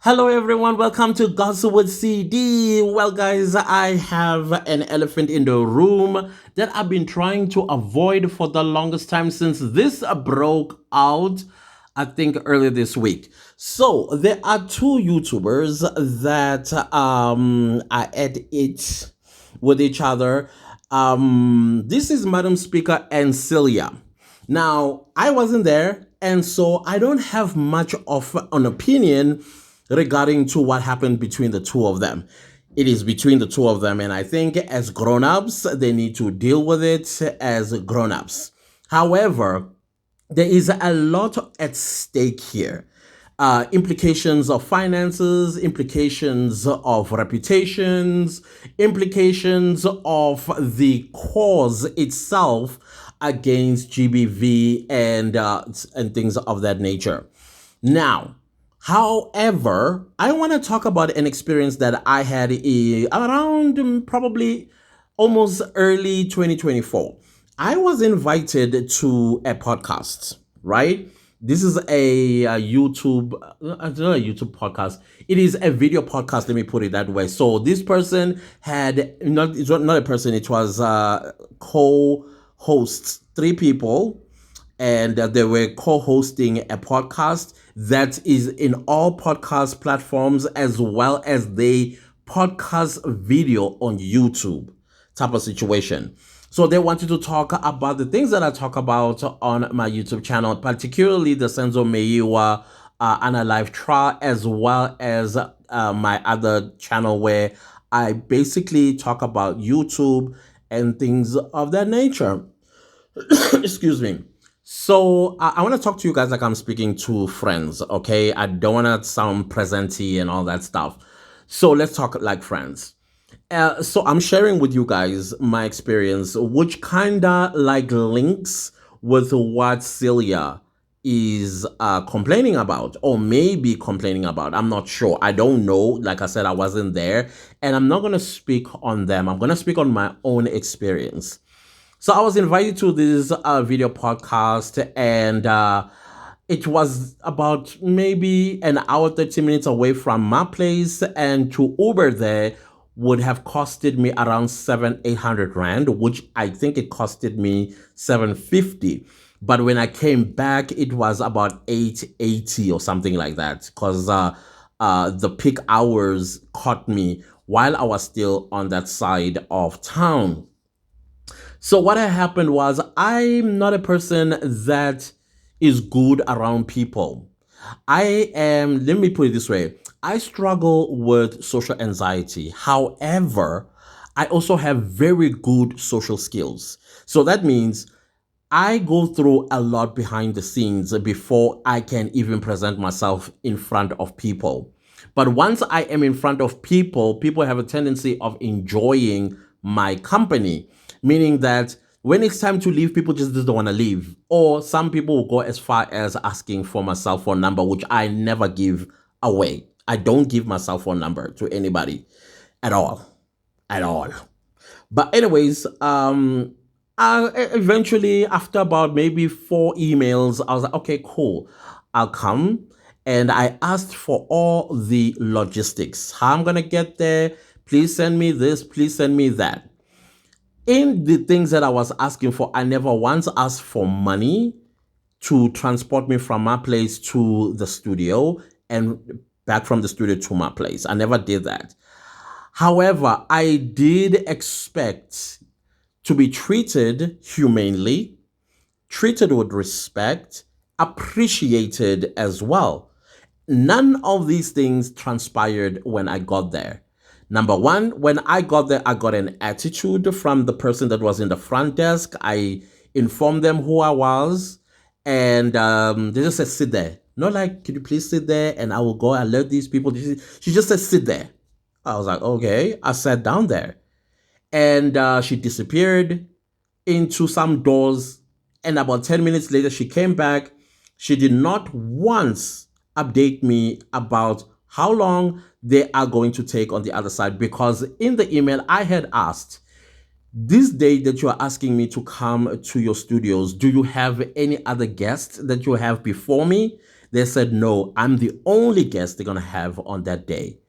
Hello, everyone. Welcome to Gossip with CD. Well, guys, I have an elephant in the room that I've been trying to avoid for the longest time since this broke out, I think, earlier this week. So, there are two YouTubers that are at it with each other. This is Madam Speaker and Celia. Now, I wasn't there, and so I don't have much of an opinion regarding to what happened between the two of them. It is between the two of them, and I think as grown-ups, they need to deal with it as grown-ups. However, there is a lot at stake here. Implications of finances, implications of reputations, implications of the cause itself against GBV and things of that nature. Now, however, I want to talk about an experience that I had around probably almost early 2024. I was invited to a podcast, right? This is a YouTube, it's not a YouTube podcast. It is a video podcast. Let me put it that way. So this person it's not a person. It was co-hosts, three people, and they were co-hosting a podcast that is in all podcast platforms as well as the podcast video on YouTube type of situation. So they wanted to talk about the things that I talk about on my YouTube channel, particularly the Senzo Meiwa Ana Live trial, as well as my other channel where I basically talk about YouTube and things of that nature. Excuse me. So I want to talk to you guys like I'm speaking to friends, okay? I don't want to sound presenty and all that stuff. So let's talk like friends. So I'm sharing with you guys my experience, which kind of like links with what Celia is complaining about, or maybe complaining about. I'm not sure. I don't know. Like I said, I wasn't there, and I'm not going to speak on them. I'm going to speak on my own experience. So I was invited to this video podcast, and it was about maybe an hour, 30 minutes away from my place, and to Uber there would have costed me around 800 rand, which I think it costed me 750. But when I came back, it was about 880 or something like that, because the peak hours caught me while I was still on that side of town. So what had happened was, I'm not a person that is good around people. Let me put it this way, I struggle with social anxiety. However, I also have very good social skills. So that means I go through a lot behind the scenes before I can even present myself in front of people. But once I am in front of people, people have a tendency of enjoying my company, meaning that when it's time to leave, people just don't want to leave. Or some people will go as far as asking for my cell phone number, which I never give away. I don't give my cell phone number to anybody at all. At all. But anyways, eventually, after about maybe 4 emails, I was like, okay, cool, I'll come. And I asked for all the logistics. How I'm going to get there. Please send me this. Please send me that. In the things that I was asking for, I never once asked for money to transport me from my place to the studio and back from the studio to my place. I never did that. However, I did expect to be treated humanely, treated with respect, appreciated as well. None of these things transpired when I got there. Number one, when I got there, I got an attitude from the person that was in the front desk. I informed them who I was, and they just said, sit there. Not like, could you please sit there and I will go alert these people. She just said, sit there. I was like, okay. I sat down there, and she disappeared into some doors, and about 10 minutes later, she came back. She did not once update me about how long they are going to take on the other side, because in the email I had asked, this day that you are asking me to come to your studios, do you have any other guests that you have before me They said, no, I'm the only guest they're going to have on that day.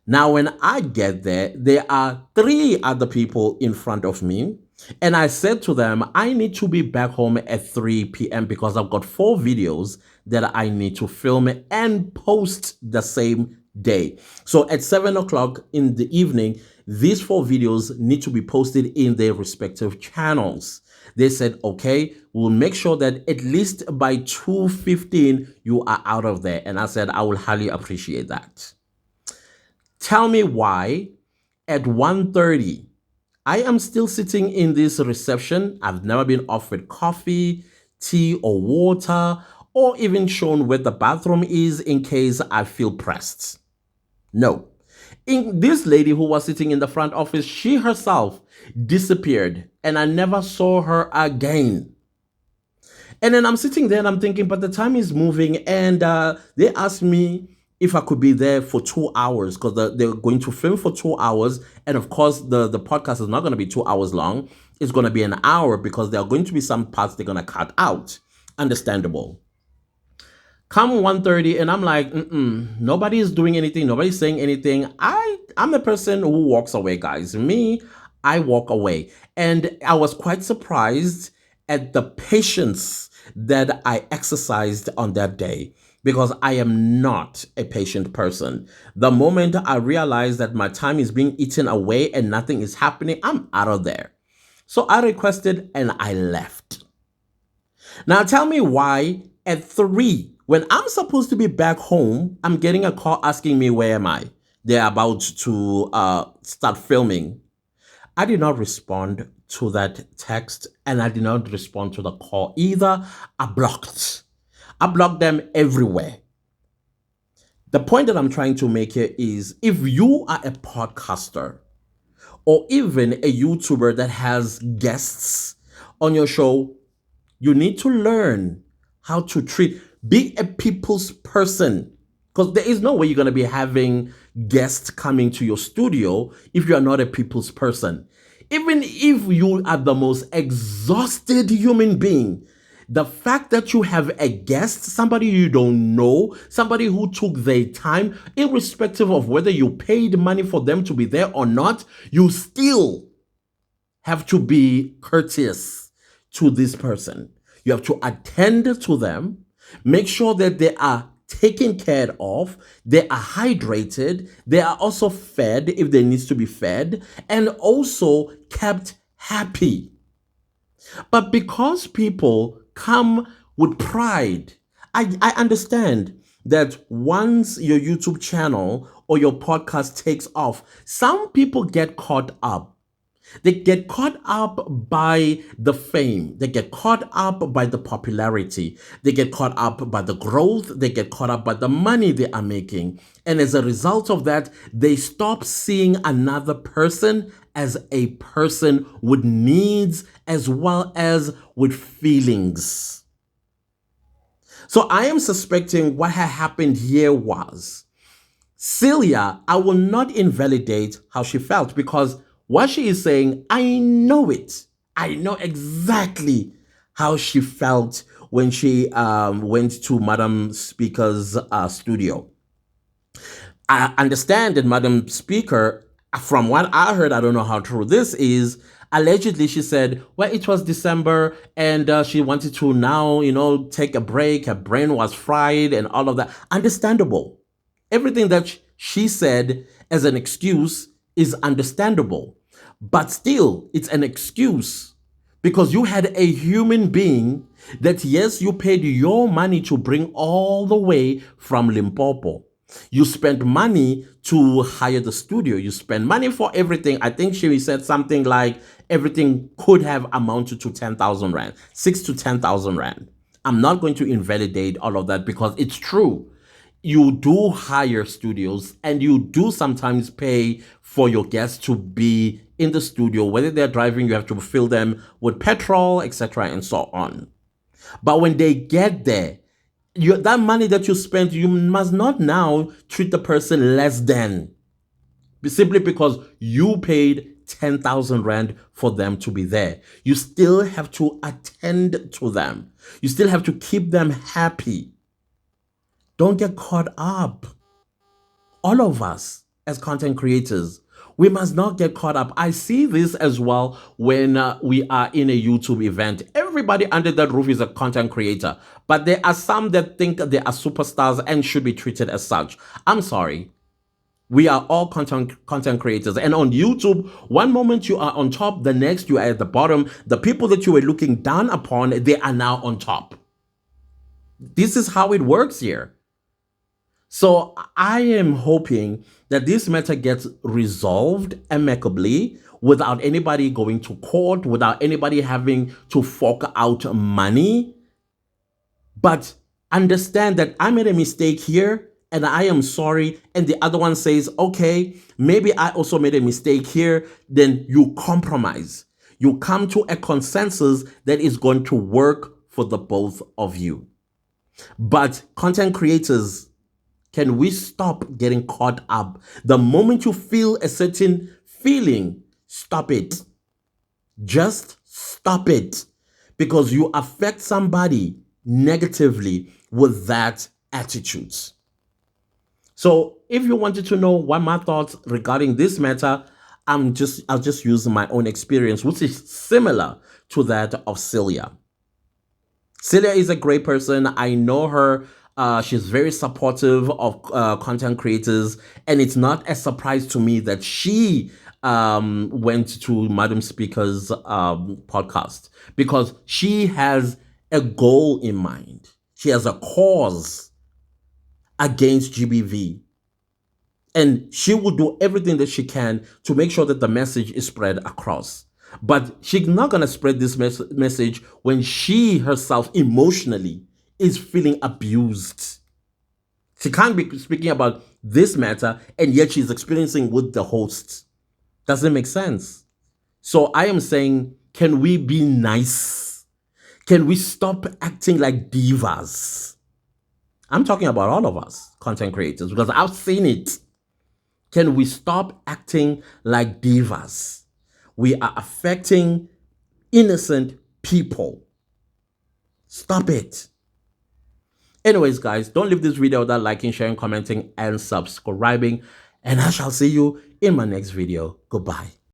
Now, when I get there are three other people in front of me. And I said to them, I need to be back home at 3 p.m. because I've got 4 videos that I need to film and post the same day. So at 7 o'clock in the evening, these 4 videos need to be posted in their respective channels. They said, okay, we'll make sure that at least by 2:15 you are out of there. And I said, I will highly appreciate that. Tell me why at 1:30 I am still sitting in this reception. I've never been offered coffee, tea, or water, or even shown where the bathroom is in case I feel pressed. No. This lady who was sitting in the front office, she herself disappeared and I never saw her again. And then I'm sitting there and I'm thinking, but the time is moving. And they asked me if I could be there for 2 hours because they're going to film for 2 hours. And of course, the podcast is not going to be 2 hours long. It's going to be an hour because there are going to be some parts they're going to cut out. Understandable. Come 1:30 and I'm like, nobody is doing anything. Nobody's saying anything. I'm a person who walks away, guys. Me, I walk away. And I was quite surprised at the patience that I exercised on that day because I am not a patient person. The moment I realize that my time is being eaten away and nothing is happening, I'm out of there. So I requested and I left. Now tell me why at 3, when I'm supposed to be back home, I'm getting a call asking me where am I? They're about to start filming. I did not respond to that text and I did not respond to the call either. I blocked them everywhere. The point that I'm trying to make here is if you are a podcaster or even a YouTuber that has guests on your show, you need to learn how to be a people's person. Because there is no way you're going to be having guests coming to your studio if you are not a people's person. Even if you are the most exhausted human being, the fact that you have a guest, somebody you don't know, somebody who took their time, irrespective of whether you paid money for them to be there or not, you still have to be courteous to this person. You have to attend to them, make sure that they are taken care of, they are hydrated, they are also fed if they need to be fed, and also kept happy. But because people come with pride, I understand that once your YouTube channel or your podcast takes off, some people get caught up. They get caught up by the fame. They get caught up by the popularity. They get caught up by the growth. They get caught up by the money they are making. And as a result of that, they stop seeing another person as a person with needs as well as with feelings. So I am suspecting what had happened here was Celia, I will not invalidate how she felt because what she is saying, I know it. I know exactly how she felt when she went to Madam Speaker's studio. I understand that Madam Speaker, from what I heard, I don't know how true this is, allegedly she said, well, it was December and she wanted to now, take a break. Her brain was fried and all of that. Understandable. Everything that she said as an excuse is understandable, but still it's an excuse because you had a human being that, yes, you paid your money to bring all the way from Limpopo. You spent money to hire the studio. You spent money for everything. I think she said something like everything could have amounted to 10,000 Rand, 6 to 10,000 Rand. I'm not going to invalidate all of that because it's true. You do hire studios and you do sometimes pay for your guests to be in the studio. Whether they're driving, you have to fill them with petrol, etc. and so on. But when they get there, that money that you spent, you must not now treat the person less than simply because you paid 10,000 Rand for them to be there. You still have to attend to them. You still have to keep them happy. Don't get caught up. All of us as content creators, we must not get caught up. I see this as well when we are in a YouTube event. Everybody under that roof is a content creator, but there are some that think they are superstars and should be treated as such. I'm sorry. We are all content creators. And on YouTube, one moment you are on top, the next you are at the bottom. The people that you were looking down upon, they are now on top. This is how it works here. So I am hoping that this matter gets resolved amicably without anybody going to court, without anybody having to fork out money. But understand that I made a mistake here and I am sorry. And the other one says, okay, maybe I also made a mistake here. Then you compromise. You come to a consensus that is going to work for the both of you. But content creators, can we stop getting caught up? The moment you feel a certain feeling, stop it. Just stop it. Because you affect somebody negatively with that attitude. So if you wanted to know what my thoughts regarding this matter, I'll just use my own experience, which is similar to that of Celia. Celia is a great person. I know her. She's very supportive of content creators, and it's not a surprise to me that she went to Madam Speaker's podcast, because she has a goal in mind. She has a cause against GBV. And she will do everything that she can to make sure that the message is spread across. But she's not going to spread this message when she herself emotionally is feeling abused. She can't be speaking about this matter and yet she's experiencing with the host. Doesn't make sense. So I am saying, can we be nice? Can we stop acting like divas? I'm talking about all of us, content creators, because I've seen it. Can we stop acting like divas? We are affecting innocent people. Stop it. Anyways, guys, don't leave this video without liking, sharing, commenting, and subscribing. And I shall see you in my next video. Goodbye.